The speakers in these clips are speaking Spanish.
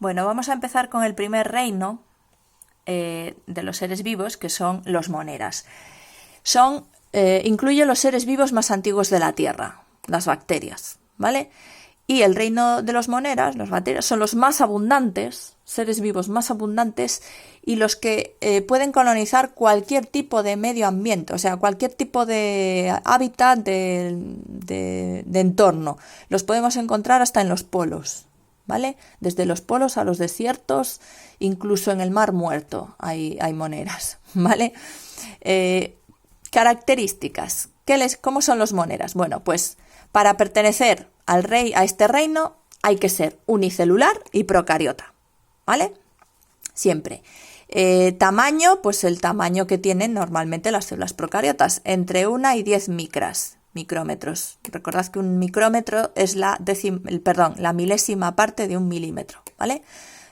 Bueno, vamos a empezar con el primer reino de los seres vivos, que son los moneras. Incluye los seres vivos más antiguos de la Tierra, las bacterias, ¿vale? Y el reino de los moneras, las bacterias, son los más abundantes, seres vivos más abundantes, y los que pueden colonizar cualquier tipo de medio ambiente, o sea, cualquier tipo de hábitat de entorno. Los podemos encontrar hasta en los polos, ¿vale? Desde los polos a los desiertos, incluso en el mar muerto hay moneras, ¿vale? Características. ¿Cómo son los moneras? Bueno, pues para pertenecer a este reino hay que ser unicelular y procariota, ¿vale? Siempre. Tamaño, pues el tamaño que tienen normalmente las células procariotas, entre 1 y 10 micrómetros. Recordad que un micrómetro es la milésima parte de un milímetro, ¿vale?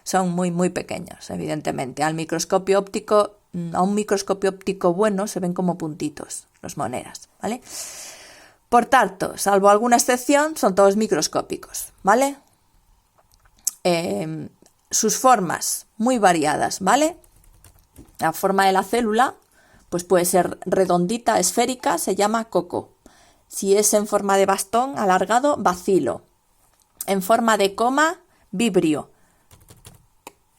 Son muy pequeños, evidentemente. A un microscopio óptico bueno se ven como puntitos los moneras, ¿vale? Por tanto, salvo alguna excepción, son todos microscópicos, ¿vale? Sus formas muy variadas, ¿vale? La forma de la célula, pues puede ser redondita, esférica, se llama coco. Si es en forma de bastón alargado, bacilo. En forma de coma, vibrio.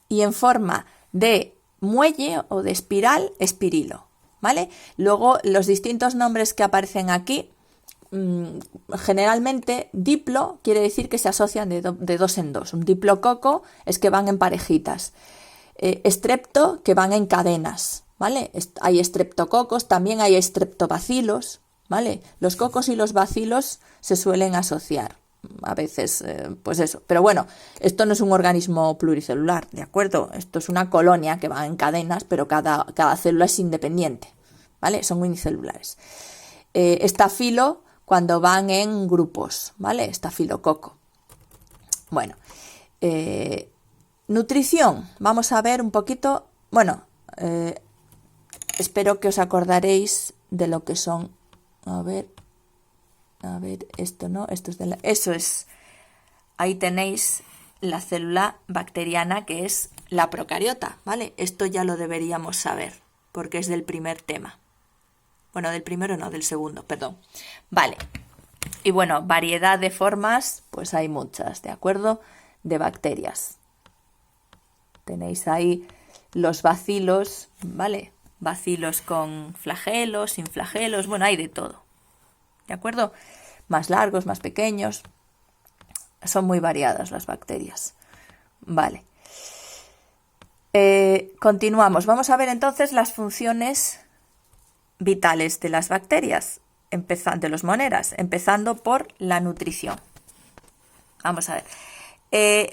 Y en forma de muelle o de espiral, espirilo, ¿vale? Luego, los distintos nombres que aparecen aquí, generalmente diplo quiere decir que se asocian de dos en dos. Un diplococo es que van en parejitas. Estrepto, que van en cadenas, ¿vale? Hay estreptococos, también hay estreptobacilos, ¿vale? Los cocos y los bacilos se suelen asociar. A veces, pues eso. Pero bueno, esto no es un organismo pluricelular, ¿de acuerdo? Esto es una colonia que va en cadenas, pero cada célula es independiente, ¿vale? Son unicelulares. Estafilo, cuando van en grupos, ¿vale? Estafilococo. Bueno, nutrición. Vamos a ver un poquito, bueno, espero que os acordaréis de lo que son, a ver, esto no, eso es, ahí tenéis la célula bacteriana que es la procariota, ¿vale? Esto ya lo deberíamos saber, porque es del primer tema. Bueno, del primero no, del segundo, perdón. Vale. Y bueno, variedad de formas, pues hay muchas, ¿de acuerdo? De bacterias. Tenéis ahí los bacilos, ¿vale? Bacilos con flagelos, sin flagelos, bueno, hay de todo. ¿De acuerdo? Más largos, más pequeños. Son muy variadas las bacterias. Vale. Continuamos. Vamos a ver entonces las funciones vitales de las bacterias, de los moneras, empezando por la nutrición. Vamos a ver.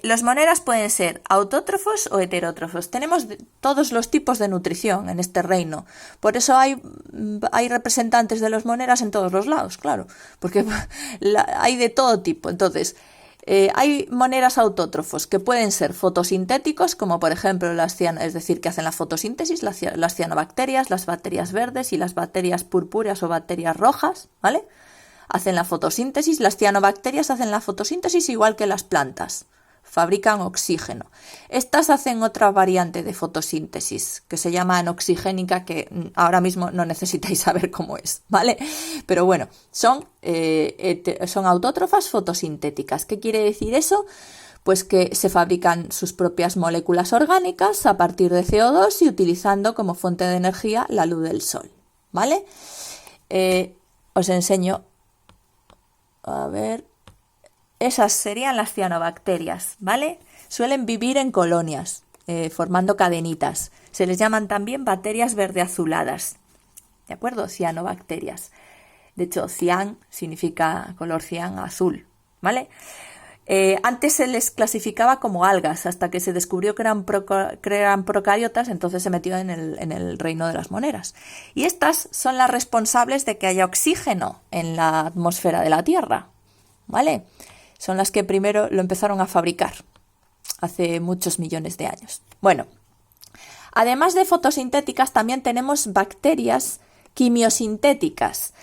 Los moneras pueden ser autótrofos o heterótrofos. Tenemos todos los tipos de nutrición en este reino. Por eso hay representantes de los moneras en todos los lados, claro, porque hay de todo tipo. Entonces, hay moneras autótrofos que pueden ser fotosintéticos, como por ejemplo es decir, que hacen la fotosíntesis, las cianobacterias, las bacterias verdes y las bacterias purpúreas o bacterias rojas, ¿vale? Hacen la fotosíntesis. Las cianobacterias hacen la fotosíntesis igual que las plantas, fabrican oxígeno. Estas hacen otra variante de fotosíntesis que se llama anoxigénica, que ahora mismo no necesitáis saber cómo es, ¿vale? Pero bueno, son autótrofas fotosintéticas. ¿Qué quiere decir eso? Pues que se fabrican sus propias moléculas orgánicas a partir de CO2 y utilizando como fuente de energía la luz del sol, ¿vale? Os enseño, a ver, esas serían las cianobacterias, ¿vale? Suelen vivir en colonias, formando cadenitas. Se les llaman también bacterias verde-azuladas, ¿de acuerdo? Cianobacterias. De hecho, cian significa color cian, azul, ¿vale? Antes se les clasificaba como algas, hasta que se descubrió que eran procariotas, entonces se metió en el reino de las moneras. Y estas son las responsables de que haya oxígeno en la atmósfera de la Tierra, ¿vale? Son las que primero lo empezaron a fabricar, hace muchos millones de años. Bueno, además de fotosintéticas, también tenemos bacterias quimiosintéticas.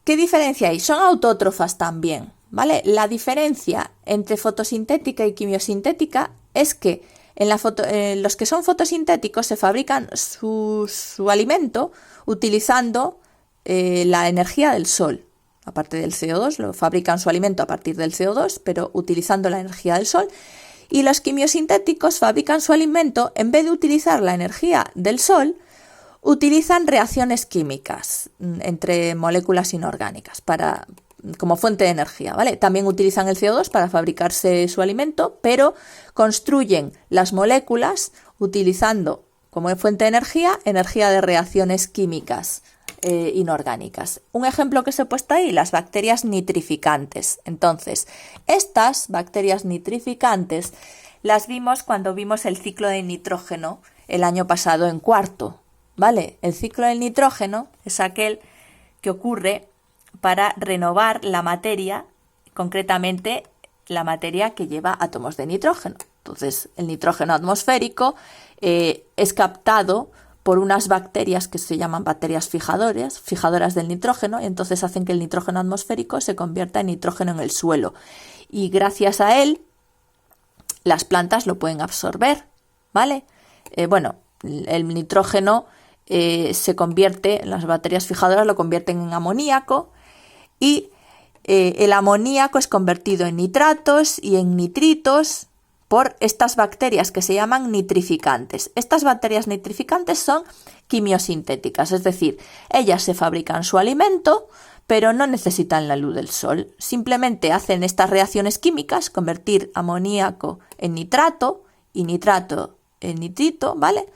¿Qué diferencia hay? Son autótrofas también, ¿vale? La diferencia entre fotosintética y quimiosintética es que los que son fotosintéticos se fabrican su alimento utilizando la energía del sol. Aparte del CO2, lo fabrican su alimento a partir del CO2, pero utilizando la energía del sol. Y los quimiosintéticos fabrican su alimento, en vez de utilizar la energía del sol, utilizan reacciones químicas entre moléculas inorgánicas como fuente de energía, ¿vale? También utilizan el CO2 para fabricarse su alimento, pero construyen las moléculas utilizando como fuente de energía de reacciones químicas inorgánicas. Un ejemplo que os he puesto ahí, las bacterias nitrificantes. Entonces, estas bacterias nitrificantes las vimos cuando vimos el ciclo de nitrógeno el año pasado en cuarto, ¿vale? El ciclo del nitrógeno es aquel que ocurre para renovar la materia, concretamente la materia que lleva átomos de nitrógeno. Entonces, el nitrógeno atmosférico es captado por unas bacterias que se llaman bacterias fijadoras del nitrógeno, y entonces hacen que el nitrógeno atmosférico se convierta en nitrógeno en el suelo. Y gracias a él, las plantas lo pueden absorber, ¿vale? El nitrógeno se convierte, las bacterias fijadoras lo convierten en amoníaco, y el amoníaco es convertido en nitratos y en nitritos por estas bacterias que se llaman nitrificantes. Estas bacterias nitrificantes son quimiosintéticas, es decir, ellas se fabrican su alimento, pero no necesitan la luz del sol. Simplemente hacen estas reacciones químicas, convertir amoníaco en nitrato y nitrato en nitrito, ¿vale?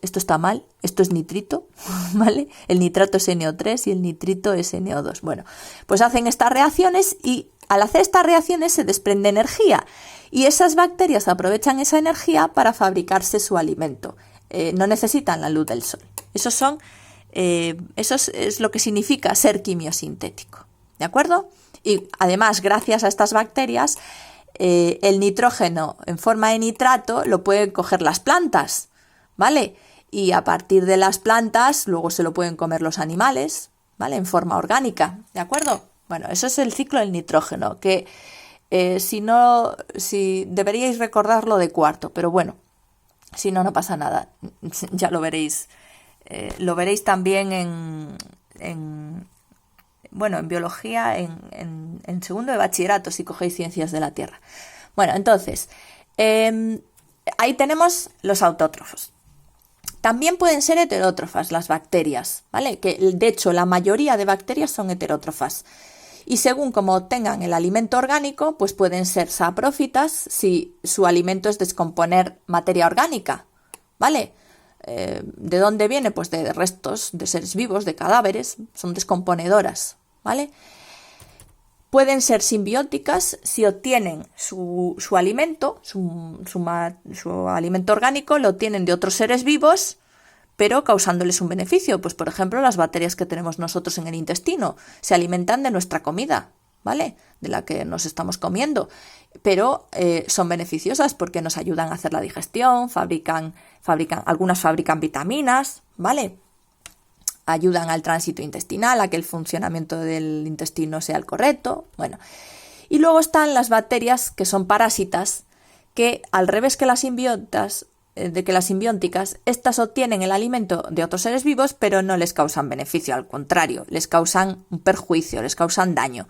Esto está mal, esto es nitrito, ¿vale? El nitrato es NO3 y el nitrito es NO2. Bueno, pues hacen estas reacciones y al hacer estas reacciones se desprende energía y esas bacterias aprovechan esa energía para fabricarse su alimento. No necesitan la luz del sol. Eso es lo que significa ser quimiosintético, ¿de acuerdo? Y además, gracias a estas bacterias, el nitrógeno en forma de nitrato lo pueden coger las plantas, ¿vale? Y a partir de las plantas luego se lo pueden comer los animales, ¿vale? En forma orgánica, ¿de acuerdo? Bueno, eso es el ciclo del nitrógeno, que si deberíais recordarlo de cuarto, pero bueno, si no, no pasa nada, ya lo veréis. Lo veréis también en biología, en segundo de bachillerato, si cogéis ciencias de la Tierra. Bueno, entonces, ahí tenemos los autótrofos. También pueden ser heterótrofas las bacterias, ¿vale? Que de hecho la mayoría de bacterias son heterótrofas. Y según como tengan el alimento orgánico, pues pueden ser saprófitas si su alimento es descomponer materia orgánica, ¿vale? ¿De dónde viene? Pues de restos de seres vivos, de cadáveres, son descomponedoras, ¿vale? Pueden ser simbióticas si obtienen su alimento, su alimento orgánico, lo obtienen de otros seres vivos, pero causándoles un beneficio. Pues, por ejemplo, las bacterias que tenemos nosotros en el intestino se alimentan de nuestra comida, ¿vale? De la que nos estamos comiendo, pero son beneficiosas porque nos ayudan a hacer la digestión, algunas fabrican vitaminas, ¿vale? Ayudan al tránsito intestinal, a que el funcionamiento del intestino sea el correcto. Bueno, y luego están las bacterias que son parásitas, que al revés que las simbiontas, estas obtienen el alimento de otros seres vivos, pero no les causan beneficio, al contrario, les causan un perjuicio, les causan daño.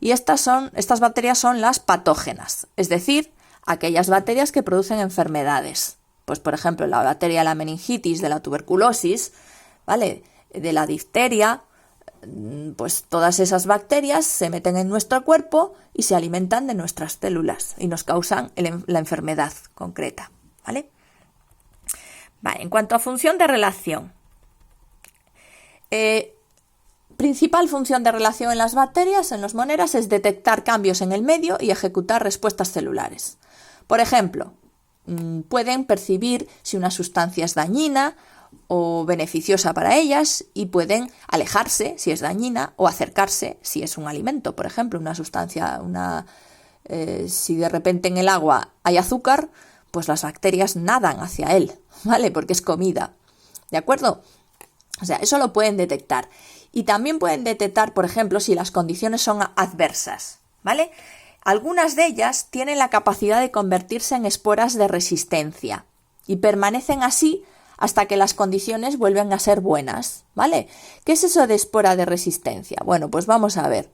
Y estas bacterias son las patógenas, es decir, aquellas bacterias que producen enfermedades. Pues, por ejemplo, la bacteria de la meningitis, de la tuberculosis, ¿vale? De la difteria, pues todas esas bacterias se meten en nuestro cuerpo y se alimentan de nuestras células y nos causan la enfermedad concreta, ¿vale? Vale, en cuanto a función de relación, principal función de relación en las bacterias, en los moneras, es detectar cambios en el medio y ejecutar respuestas celulares. Por ejemplo, pueden percibir si una sustancia es dañina o beneficiosa para ellas y pueden alejarse si es dañina o acercarse si es un alimento. Por ejemplo, una sustancia, si de repente en el agua hay azúcar, pues las bacterias nadan hacia él, ¿vale? Porque es comida, ¿de acuerdo? O sea, eso lo pueden detectar. Y también pueden detectar, por ejemplo, si las condiciones son adversas, ¿vale? Algunas de ellas tienen la capacidad de convertirse en esporas de resistencia y permanecen así hasta que las condiciones vuelven a ser buenas, ¿vale? ¿Qué es eso de espora de resistencia? Bueno, pues vamos a ver.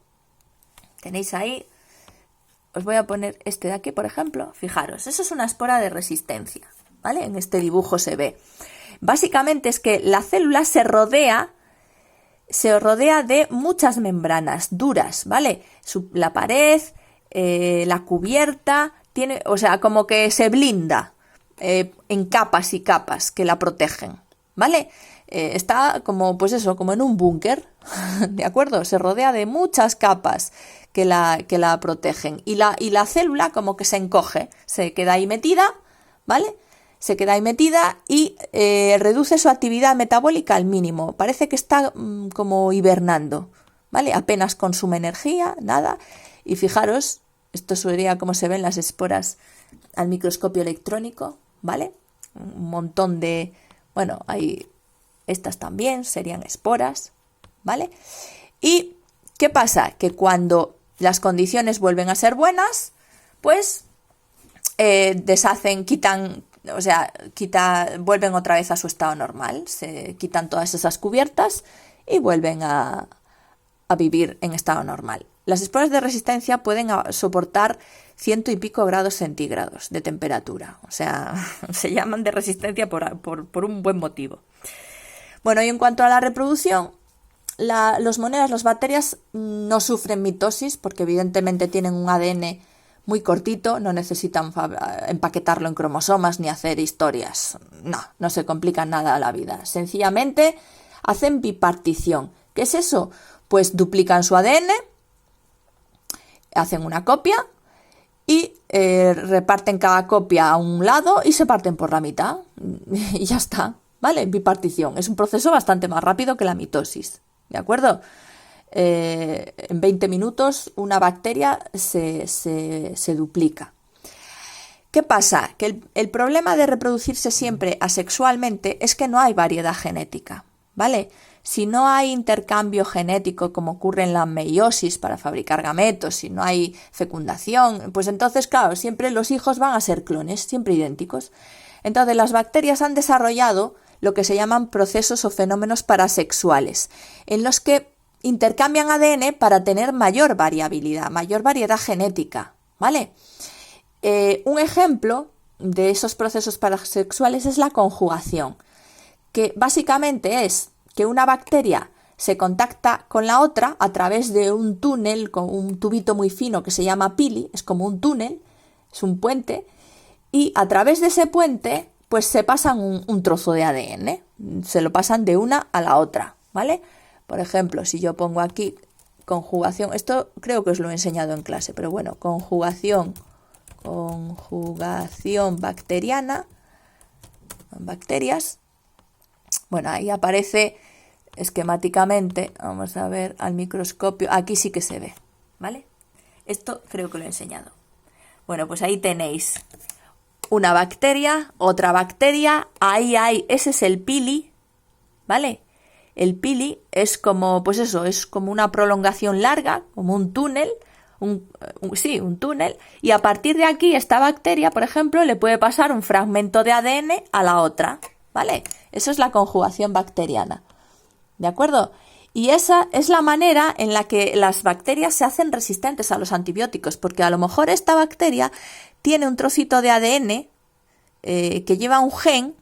Tenéis ahí, os voy a poner este de aquí, por ejemplo. Fijaros, eso es una espora de resistencia, ¿vale? En este dibujo se ve. Básicamente es que la célula se rodea de muchas membranas duras, ¿vale? La pared, la cubierta, tiene, o sea, como que se blinda en capas y capas que la protegen, ¿vale? Está como, pues eso, como en un búnker, ¿de acuerdo? Se rodea de muchas capas que la protegen y la célula como que se encoge, se queda ahí metida, ¿vale? Se queda ahí metida y reduce su actividad metabólica al mínimo. Parece que está como hibernando, ¿vale? Apenas consume energía, nada. Y fijaros, esto sería como se ven las esporas al microscopio electrónico, ¿vale? Un montón de... Bueno, hay estas también serían esporas, ¿vale? ¿Y qué pasa? Que cuando las condiciones vuelven a ser buenas, pues deshacen, quitan... O sea, vuelven otra vez a su estado normal, se quitan todas esas cubiertas y vuelven a vivir en estado normal. Las esporas de resistencia pueden soportar 100 y pico grados centígrados de temperatura, o sea, se llaman de resistencia por un buen motivo. Bueno, y en cuanto a la reproducción, los monedas, las bacterias no sufren mitosis porque evidentemente tienen un ADN muy cortito, no necesitan empaquetarlo en cromosomas ni hacer historias. No se complican nada la vida. Sencillamente hacen bipartición. ¿Qué es eso? Pues duplican su ADN, hacen una copia y reparten cada copia a un lado y se parten por la mitad. Y ya está, ¿vale? Bipartición. Es un proceso bastante más rápido que la mitosis, ¿de acuerdo? En 20 minutos una bacteria se duplica. ¿Qué pasa? Que el problema de reproducirse siempre asexualmente es que no hay variedad genética, ¿vale? Si no hay intercambio genético como ocurre en la meiosis para fabricar gametos, si no hay fecundación, pues entonces, claro, siempre los hijos van a ser clones, siempre idénticos. Entonces las bacterias han desarrollado lo que se llaman procesos o fenómenos parasexuales, en los que intercambian ADN para tener mayor variabilidad, mayor variedad genética, ¿vale? Un ejemplo de esos procesos parasexuales es la conjugación, que básicamente es que una bacteria se contacta con la otra a través de un túnel, con un tubito muy fino que se llama pili, es como un túnel, es un puente, y a través de ese puente pues se pasan un trozo de ADN, se lo pasan de una a la otra, ¿vale? Por ejemplo, si yo pongo aquí conjugación, esto creo que os lo he enseñado en clase, pero bueno, conjugación bacteriana, bacterias, bueno, ahí aparece esquemáticamente, vamos a ver al microscopio, aquí sí que se ve, ¿vale? Esto creo que lo he enseñado. Bueno, pues ahí tenéis una bacteria, otra bacteria, ahí hay, ese es el pili, ¿vale? El pili es como, pues eso, es como una prolongación larga, como un túnel, un túnel, y a partir de aquí esta bacteria, por ejemplo, le puede pasar un fragmento de ADN a la otra, ¿vale? Eso es la conjugación bacteriana, ¿de acuerdo? Y esa es la manera en la que las bacterias se hacen resistentes a los antibióticos, porque a lo mejor esta bacteria tiene un trocito de ADN que lleva un gen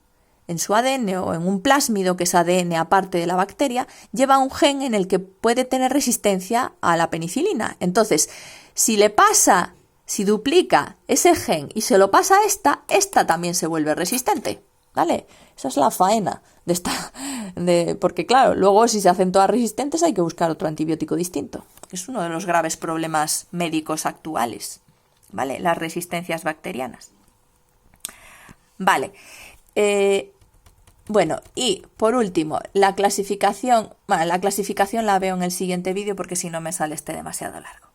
en su ADN o en un plásmido, que es ADN aparte de la bacteria, lleva un gen en el que puede tener resistencia a la penicilina. Entonces, si duplica ese gen y se lo pasa a esta también se vuelve resistente, ¿vale? Esa es la faena de esta, porque claro, luego si se hacen todas resistentes hay que buscar otro antibiótico distinto. Es uno de los graves problemas médicos actuales, ¿vale? Las resistencias bacterianas. Vale. Bueno, y por último, la clasificación la veo en el siguiente vídeo porque si no me sale demasiado largo.